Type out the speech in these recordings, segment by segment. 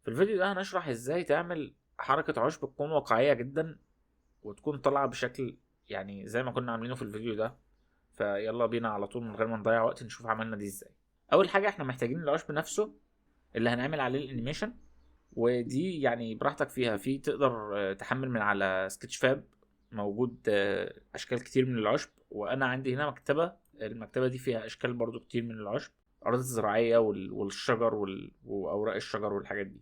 في الفيديو ده هنشرح ازاي تعمل حركة عشب تكون واقعية جدا وتكون طالعة بشكل يعني زي ما كنا عاملينه في الفيديو ده. فيلا بينا على طول من غير ما نضيع وقت نشوف عملنا دي ازاي. اول حاجة احنا محتاجين العشب نفسه اللي هنعمل عليه الانيميشن، ودي يعني براحتك فيها. في تقدر تحمل من على سكتش فاب، موجود اشكال كتير من العشب، وانا عندي هنا مكتبة. المكتبة دي فيها اشكال برضو كتير من العشب، اراضي زراعية والشجر واوراق الشجر والحاجات دي.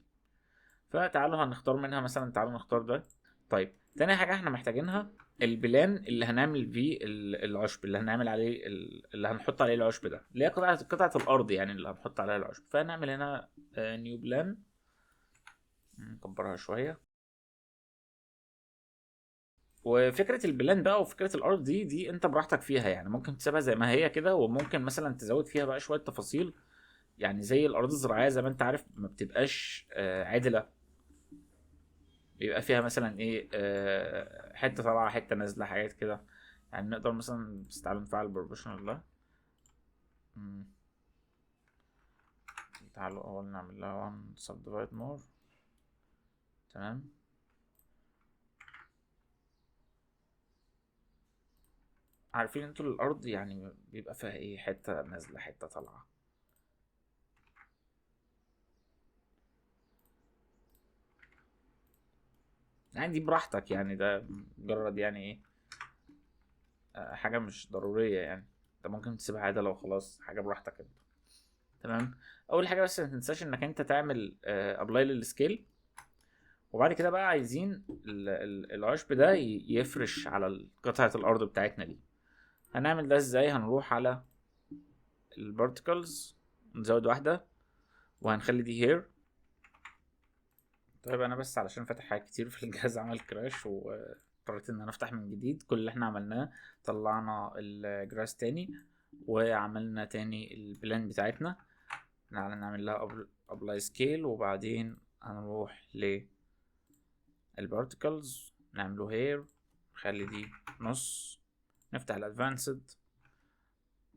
فتعالوا هنختار منها مثلا، تعالوا نختار ده. طيب تاني حاجة احنا محتاجينها البلان اللي هنعمل فيه العشب، اللي هنعمل عليه اللي هنحط عليه العشب ده، اللي هي قطعة الأرض يعني اللي هنحط عليها العشب. فهنعمل هنا نيو بلان، نكبرها شوية. وفكرة البلان بقى وفكرة الأرض دي انت براحتك فيها، يعني ممكن تسيبها زي ما هي كده، وممكن مثلا تزود فيها بقى شوية تفاصيل. يعني زي الأرض الزراعية زي ما انت عارف ما بتبقاش عادلة، بيبقى فيها مثلا ايه حته طالعه حته نازله حاجات كده. يعني نقدر مثلا، بس تعالوا نفعل البروبوشنال ده. مم. تعالوا اول نعمل لها 1 subdivide more. تمام. عارفين انتوا الارض يعني بيبقى فيها ايه، حته نازله حته طالعه. يعني دي براحتك، يعني ده مجرد يعني ايه حاجه مش ضروريه يعني. انت ممكن تسيبها عادة لو خلاص حاجه براحتك انت. تمام. اول حاجه بس ما تنساش انك انت تعمل ابلاي للسكيل. وبعد كده بقى عايزين العشب ده يفرش على قطعة الأرض بتاعتنا دي. هنعمل ده ازاي؟ هنروح على البارتكلز، نزود واحدة، وهنخلي دي هير. طيب أنا بس علشان فاتح حاجات كتير في الجهاز عمل كراش واضطريت إن أنا أفتح من جديد. كل اللي احنا عملناه طلعنا الجراس تاني وعملنا تاني البلان بتاعتنا. تعالى نعمل لها ابلاي سكيل، وبعدين هنروح البارتكلز نعمله هير، نخلي دي نص، نفتح الادفانسد.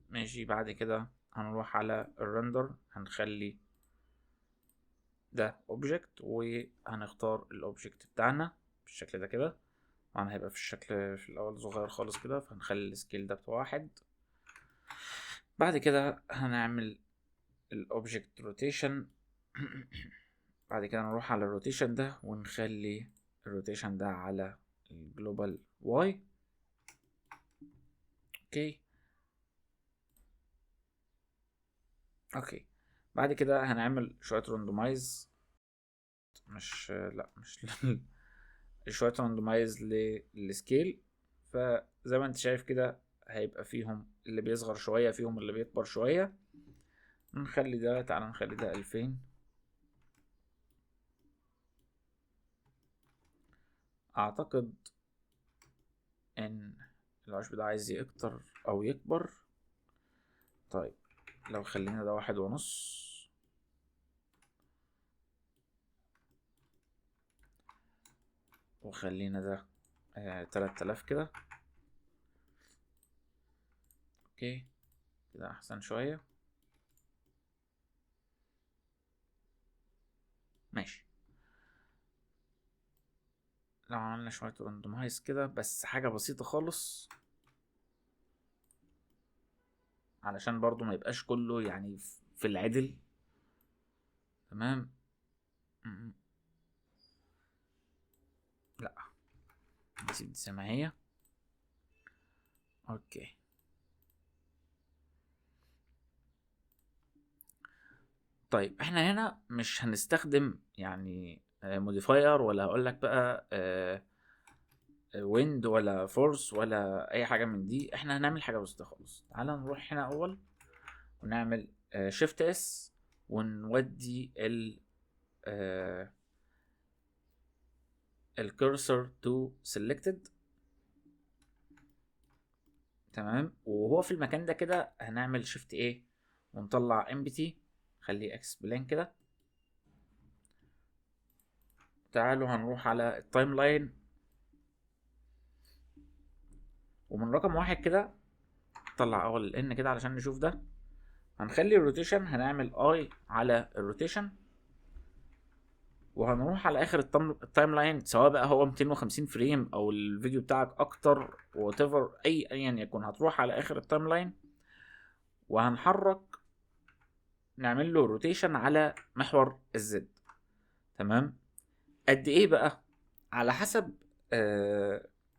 ماشي. بعد كده هنروح على الرندر، هنخلي ده اوبجكت، وهنختار الاوبجكت بتاعنا بالشكل ده كده. طبعا هيبقى في الشكل في الاول صغير خالص كده، فهنخلي السكيل ده بواحد. بعد كده هنعمل الاوبجكت روتيشن. بعد كده نروح على الروتيشن ده ونخلي الروتيشن ده على الجلوبال واي. اوكي. اوكي. بعد كده هنعمل شوية راندومايز، مش لا مش شوية راندومايز للسكيل. فزي ما انت شايف كده هيبقى فيهم اللي بيصغر شوية فيهم اللي بيكبر شوية. نخلي ده، تعالى نخلي ده 2000. اعتقد ان العشب ده عايز يكتر او يكبر. طيب لو خلينا ده 1.5، وخلينا ده 3000 كده. اوكي كده احسن شوية. ماشي. لو عملنا شوية راندومايز كده بس حاجة بسيطة خالص، علشان برضو ما يبقاش كله يعني في العدل. تمام. م- لا، نسيب دي زي ما هي. اوكي. طيب احنا هنا مش هنستخدم يعني موديفاير، ولا هقول لك بقى ويند ولا فورس ولا اي حاجه من دي. احنا هنعمل حاجه بسيطه خالص. تعالى نروح هنا اول ونعمل شيفت اس، ونودي الكرسور تو سيلكتد. تمام. وهو في المكان ده كده هنعمل شيفت ايه ونطلع امبتي، خليه اكس بلان كده. تعالوا هنروح على التايم لاين، ومن رقم واحد كده طلع اول الان كده علشان نشوف ده. هنخلي الروتيشن، هنعمل اي على الروتيشن. وهنروح على اخر التايم لاين، سواء بقى هو 250 فريم او الفيديو بتاعك اكتر وات ايفر، ايا يكن، هتروح على اخر التايم لاين وهنحرك، نعمل له روتيشن على محور الزد. تمام. قد ايه بقى؟ على حسب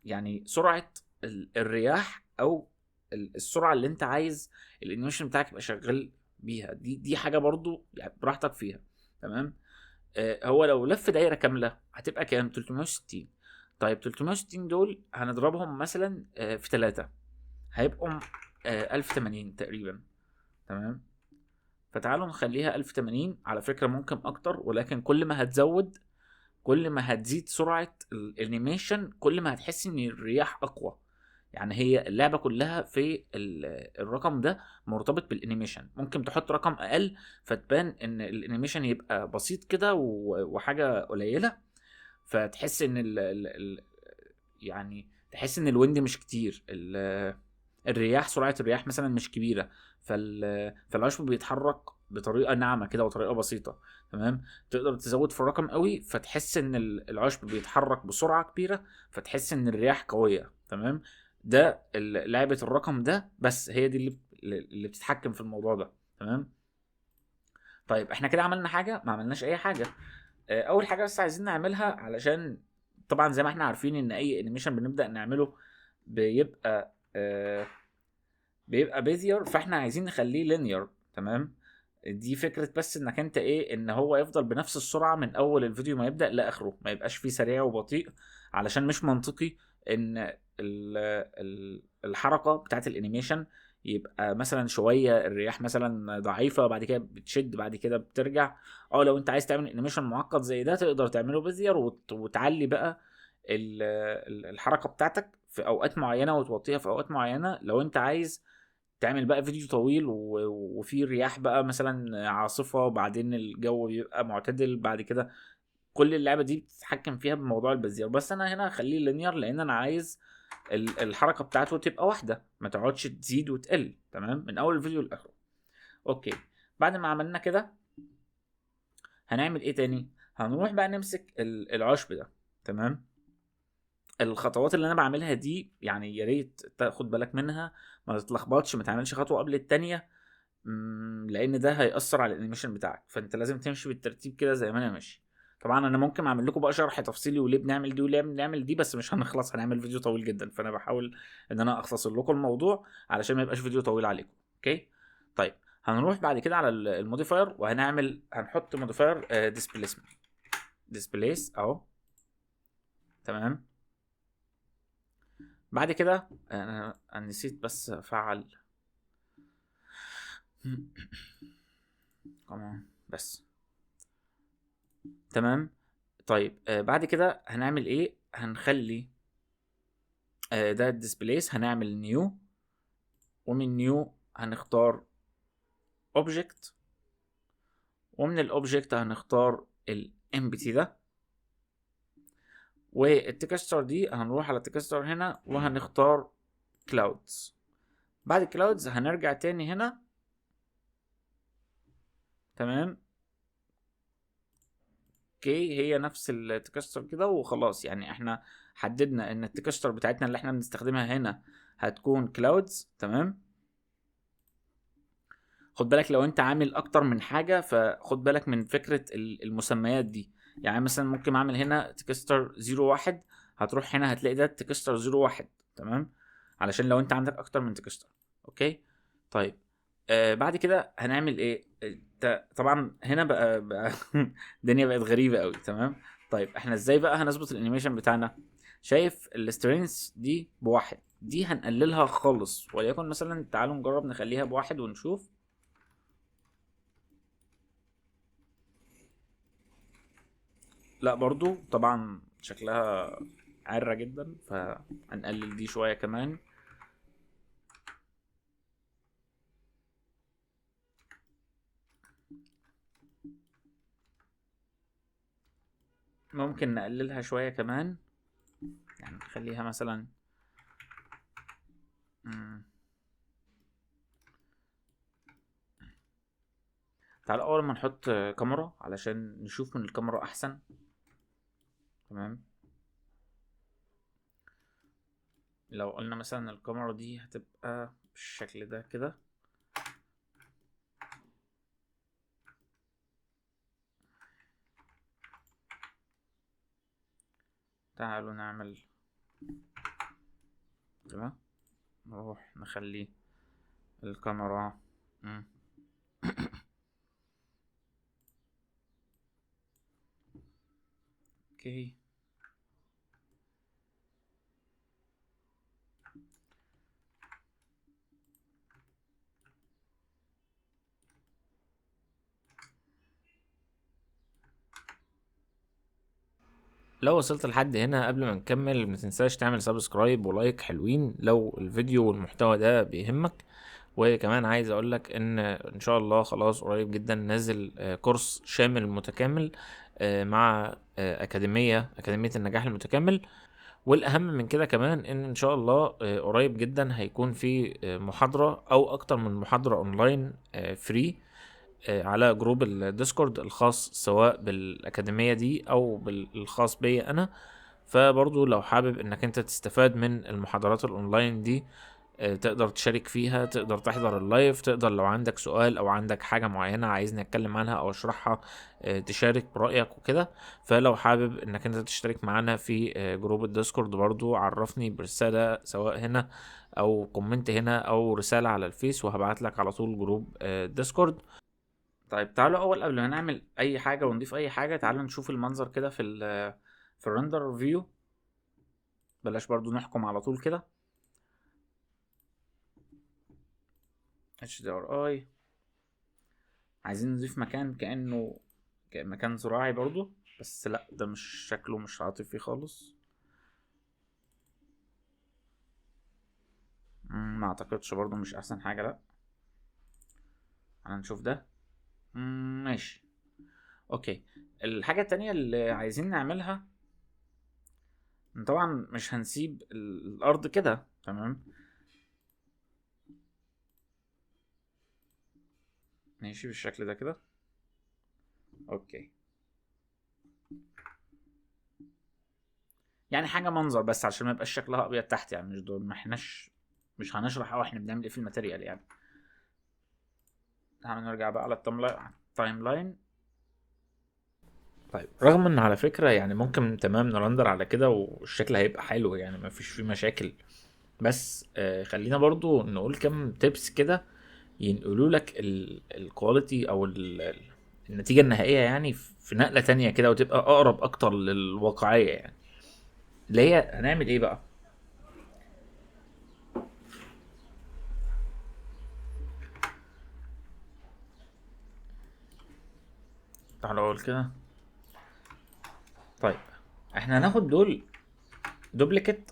يعني سرعة الرياح، او السرعة اللي انت عايز الانيميشن بتاعك يبقى شغال بيها. دي حاجة برضو يعني براحتك فيها. تمام. هو لو لف دايرة كاملة هتبقى كام؟ 360. طيب 360 دول هنضربهم مثلا في 3، هيبقوا 1080 تقريبا. تمام. فتعالوا نخليها 1080. على فكرة ممكن اكتر، ولكن كل ما هتزود، كل ما هتزيد سرعة الانيميشن، كل ما هتحس ان الرياح اقوى. يعني هي اللعبة كلها في الرقم ده مرتبط بالانيميشن. ممكن تحط رقم اقل فتبان ان الانيميشن يبقى بسيط كده وحاجة قليلة، فتحس ان يعني تحس ان الويند مش كتير، الرياح، سرعة الرياح مثلا مش كبيرة، فالعشب بيتحرك بطريقة ناعمة كده وطريقة بسيطة. تمام. تقدر تزود في الرقم قوي فتحس ان العشب بيتحرك بسرعة كبيرة، فتحس ان الرياح قوية. تمام. ده لعبة الرقم ده، بس هي دي اللي بتتحكم في الموضوع ده. تمام. طيب احنا كده عملنا حاجة؟ ما عملناش اي حاجة. اول حاجة بس عايزين نعملها، علشان طبعا زي ما احنا عارفين ان اي انيميشن بنبدأ نعمله بيبقى بيبقى بيزير، فاحنا عايزين نخليه لينير. تمام. دي فكرة، بس انك انت ايه، ان هو يفضل بنفس السرعة من اول الفيديو ما يبدأ لاخره، ما يبقاش فيه سريع وبطيء، علشان مش منطقي ان الحركة بتاعت الانيميشن يبقى مثلا شوية الرياح مثلا ضعيفة، بعد كده بتشد، بعد كده بترجع. او لو انت عايز تعمل انيميشن معقد زي ده، تقدر تعمله بيزير وتعلي بقى الحركة بتاعتك في اوقات معينة وتوطيها في اوقات معينة. لو انت عايز تعمل بقى فيديو طويل وفي رياح بقى مثلا عاصفة، وبعدين الجو بيبقى معتدل بعد كده، كل اللعبة دي بتتحكم فيها بموضوع البزير. بس انا هنا هخليه لينير، لان انا عايز الحركة بتاعته تبقى واحدة، ما تقعدش تزيد وتقل. تمام. من اول الفيديو لاخره. اوكي. بعد ما عملنا كده هنعمل ايه تاني؟ هنروح بقى نمسك العشب ده. تمام. الخطوات اللي انا بعملها دي يعني يا ريت تاخد بالك منها، ما تتلخبطش، ما تعملش خطوة قبل التانية، لان ده هيأثر على الانيميشن بتاعك. فانت لازم تمشي بالترتيب كده زي ما انا ماشي. طبعا انا ممكن اعمل لكم بقى شرح تفصيلي وليه بنعمل دي وليه بنعمل دي، بس مش هنخلص، هنعمل فيديو طويل جدا، فانا بحاول ان انا اختصر لكم الموضوع علشان ما يبقاش فيديو طويل عليكم. اوكي. طيب هنروح بعد كده على الموديفاير، هنحط موديفاير ديسبيسمنت. ديسبليس اهو. تمام. بعد كده انا نسيت بس افعل كمان بس. تمام. طيب بعد كده هنعمل ايه؟ هنخلي ده الديسبليس، هنعمل نيو، ومن نيو هنختار اوبجكت، ومن الاوبجكت هنختار الامبتي ده، والتكستر دي هنروح على التكستر هنا وهنختار كلاودز. بعد كلاودز هنرجع تاني هنا. تمام. اوكي. هي نفس التكستر كده وخلاص. يعني احنا حددنا ان التكستر بتاعتنا اللي احنا بنستخدمها هنا هتكون كلاودز. تمام. خد بالك لو انت عامل اكتر من حاجه، فخد بالك من فكره المسميات دي. يعني مثلا ممكن اعمل هنا تكستر 01، هتروح هنا هتلاقي ده تكستر 01. تمام. علشان لو انت عندك اكتر من تكستر. اوكي. طيب بعد كده هنعمل ايه؟ طبعا هنا بقى الدنيا بقت غريبه قوي. تمام. طيب احنا ازاي بقى هنظبط الانيميشن بتاعنا؟ شايف السترينث دي بواحد، دي هنقللها خالص، وليكن مثلا تعالوا نجرب نخليها بواحد ونشوف. لا برضو طبعا شكلها عرة جدا، فهنقلل دي شوية كمان. ممكن نقللها شوية كمان، يعني نخليها مثلا مم. تعال اول ما نحط كاميرا علشان نشوف من الكاميرا احسن. تمام، لو قلنا مثلا الكاميرا دي هتبقى بالشكل ده كده. تعالوا نعمل كده، نروح نخلي الكاميرا اوكي. لو وصلت لحد هنا قبل ما نكمل متنساش تعمل سبسكرايب ولايك حلوين لو الفيديو والمحتوى ده بيهمك. وكمان عايز اقولك ان شاء الله خلاص قريب جدا نازل كورس شامل متكامل مع اكاديمية النجاح المتكامل. والاهم من كده كمان ان شاء الله قريب جدا هيكون في محاضرة او اكتر من محاضرة اونلاين فري على جروب الديسكورد الخاص سواء بالأكاديمية دي أو بالخاص بي أنا. فبرضو لو حابب إنك أنت تستفاد من المحاضرات الأونلاين دي تقدر تشارك فيها، تقدر تحضر اللايف، تقدر لو عندك سؤال أو عندك حاجة معينة عايزني أتكلم عنها أو أشرحها تشارك برأيك وكده. فلو حابب إنك أنت تشترك معانا في جروب الديسكورد برضو عرفني برسالة سواء هنا أو كومنت هنا أو رسالة على الفيس وهبعت لك على طول جروب ديسكورد. طيب تعالوا اول قبل ما نعمل اي حاجه ونضيف اي حاجه تعالوا نشوف المنظر كده في الرندر فيو. بلاش برضو نحكم على طول كده. HDRI عايزين نضيف مكان كأنه مكان زراعي برضو، بس لا ده مش شكله مش عاطفي خالص. ما اعتقدش برضو مش احسن حاجه، لا هنشوف ده. ماشي اوكي. الحاجه التانية اللي عايزين نعملها طبعا مش هنسيب الارض كده، تمام ماشي بالشكل ده كده اوكي. يعني حاجه منظر بس عشان ما يبقاش شكلها ابيض تحت، يعني مش دول، ما احناش مش هنشرح او احنا بنعمل ايه في الماتيريال يعني. هنرجع بقى على التايم لاين. طيب رغم ان على فكره يعني ممكن تمام نرندر على كده والشكل هيبقى حلو يعني ما فيش فيه مشاكل، بس خلينا برضو نقول كم تيبس كده ينقلوا لك الكواليتي او النتيجه النهائيه يعني في نقله تانية كده وتبقى اقرب اكتر للواقعيه يعني. اللي هي هنعمل ايه بقى؟ تعالوا اقول كده. طيب احنا هناخد دول دوبليكيت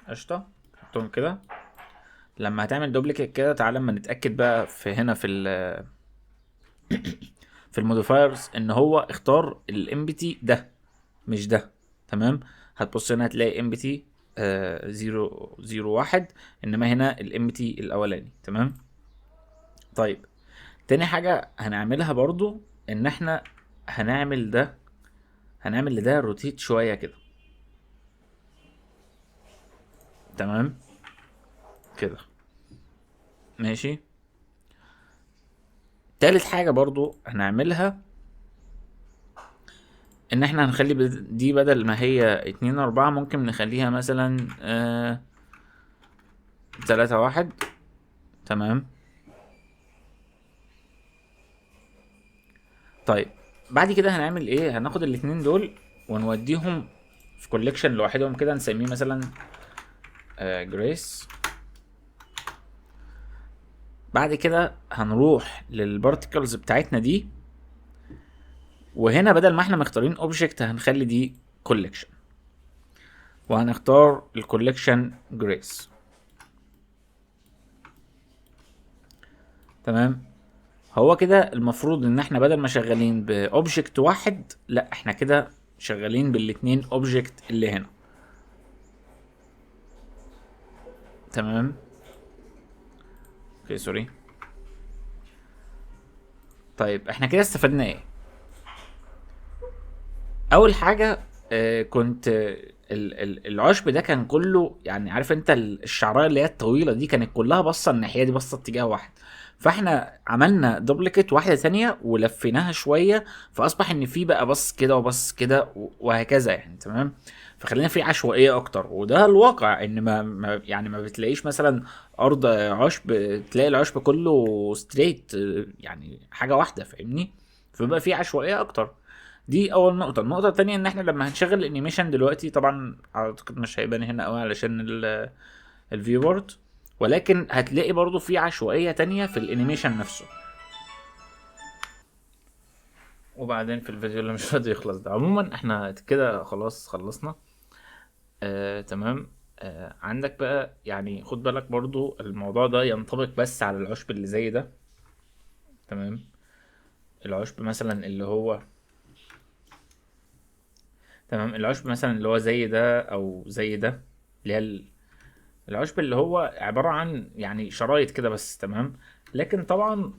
قشطه، حطهم كده. لما هتعمل دوبليكيت كده تعالى اما نتاكد بقى في هنا في الموديفايرز ان هو اختار الامبتي ده مش ده. تمام، هتبص هنا هتلاقي امبتي 001 انما هنا الامبتي الاولاني. تمام طيب تاني حاجه هنعملها برضو ان احنا هنعمل ده، هنعمل لده روتيت شويه كده. تمام كده ماشي. تالت حاجة برضو هنعملها ان احنا هنخلي دي بدل ما هي 2 4 ممكن نخليها مثلا 3 1. تمام طيب بعد كده هنعمل ايه؟ هناخد الاتنين دول ونوديهم في كوليكشن لوحدهم كده نسميه مثلا جريس. بعد كده هنروح للبارتيكلز بتاعتنا دي، وهنا بدل ما احنا مختارين اوبجكت هنخلي دي كوليكشن وهنختار الكوليكشن جريس. تمام هو كده المفروض ان احنا بدل ما شغالين باوبجكت واحد لا احنا كده شغالين بالاتنين اوبجكت اللي هنا. تمام اوكي سوري. طيب احنا كده استفدنا ايه؟ اول حاجه كنت العشب ده كان كله، يعني عارف انت الشعرايه اللي هي الطويله دي كانت كلها باصه الناحيه دي، باصه اتجاه واحد. فاحنا عملنا دوبليكت واحده ثانيه ولفيناها شويه، فاصبح ان في بقى بص كده وبص كده وهكذا يعني. تمام. فخلينا في عشوائيه اكتر، وده الواقع ان يعني ما بتلاقيش مثلا ارض عشب تلاقي العشب كله ستريت، يعني حاجه واحده، فاهمني؟ فبقى في عشوائيه اكتر. دي اول نقطه. النقطه التانية ان احنا لما هنشغل الانيميشن دلوقتي، طبعا اعتقد مش هيبان هنا قوي علشان الفيو بورد، ولكن هتلاقي برضو في عشوائيه تانية في الانيميشن نفسه. وبعدين في الفيديو اللي مش راضي يخلص ده، عموما احنا كده خلاص خلصنا. تمام. عندك بقى يعني خد بالك برضو الموضوع ده ينطبق بس على العشب اللي زي ده. تمام. العشب مثلا اللي هو تمام، العشب مثلا اللي هو زي ده او زي ده، اللي هي العشب اللي هو عبارة عن يعني شرايط كده بس. تمام. لكن طبعا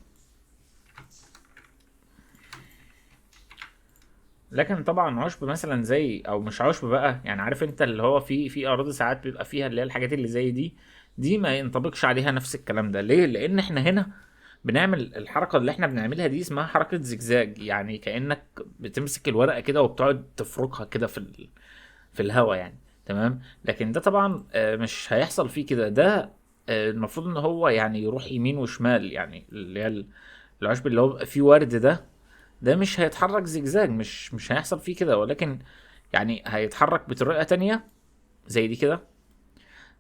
لكن طبعا عشب مثلا زي، او مش عشب بقى، يعني عارف انت اللي هو في اراضي ساعات بيبقى فيها اللي هي الحاجات اللي زي دي، دي ما ينطبقش عليها نفس الكلام ده. ليه؟ لان احنا هنا بنعمل الحركة اللي احنا بنعملها دي اسمها حركة زجزاج، يعني كأنك بتمسك الورقة كده وبتقعد تفركها كده في الهوا يعني. تمام. لكن ده طبعا مش هيحصل فيه كده. ده المفروض ان هو يعني يروح يمين وشمال، يعني اللي هي العشب اللي هو فيه ورد ده مش هيتحرك زجزاج، مش هيحصل فيه كده، ولكن يعني هيتحرك بطريقة تانية زي دي كده.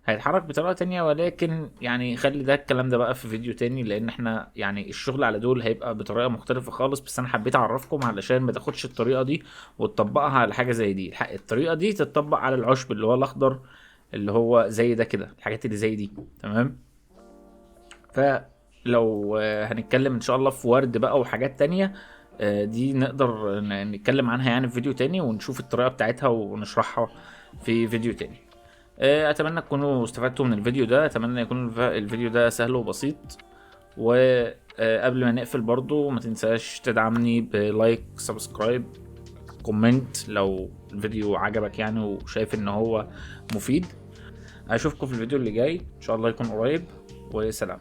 هيتحرك بطريقة تانية، ولكن يعني خلي ده الكلام ده بقى في فيديو تاني، لان احنا يعني الشغل على دول هيبقى بطريقة مختلفة خالص. بس انا حبيت اعرفكم علشان ما تاخدش الطريقة دي وتطبقها على حاجة زي دي. الطريقة دي تتطبق على العشب اللي هو الاخضر، اللي هو زي ده كده، الحاجات اللي زي دي. تمام. فلو هنتكلم ان شاء الله في ورد بقى وحاجات تانية، دي نقدر نتكلم عنها يعني في فيديو تاني، ونشوف الطريقة بتاعتها ونشرحها في فيديو تاني. اتمنى تكونوا استفدتوا من الفيديو ده. اتمنى يكون الفيديو ده سهل وبسيط. وقبل ما نقفل برضو ما تنساش تدعمني بلايك، سبسكرايب، كومنت لو الفيديو عجبك يعني وشايف ان هو مفيد. اشوفكم في الفيديو اللي جاي ان شاء الله يكون قريب، وسلام.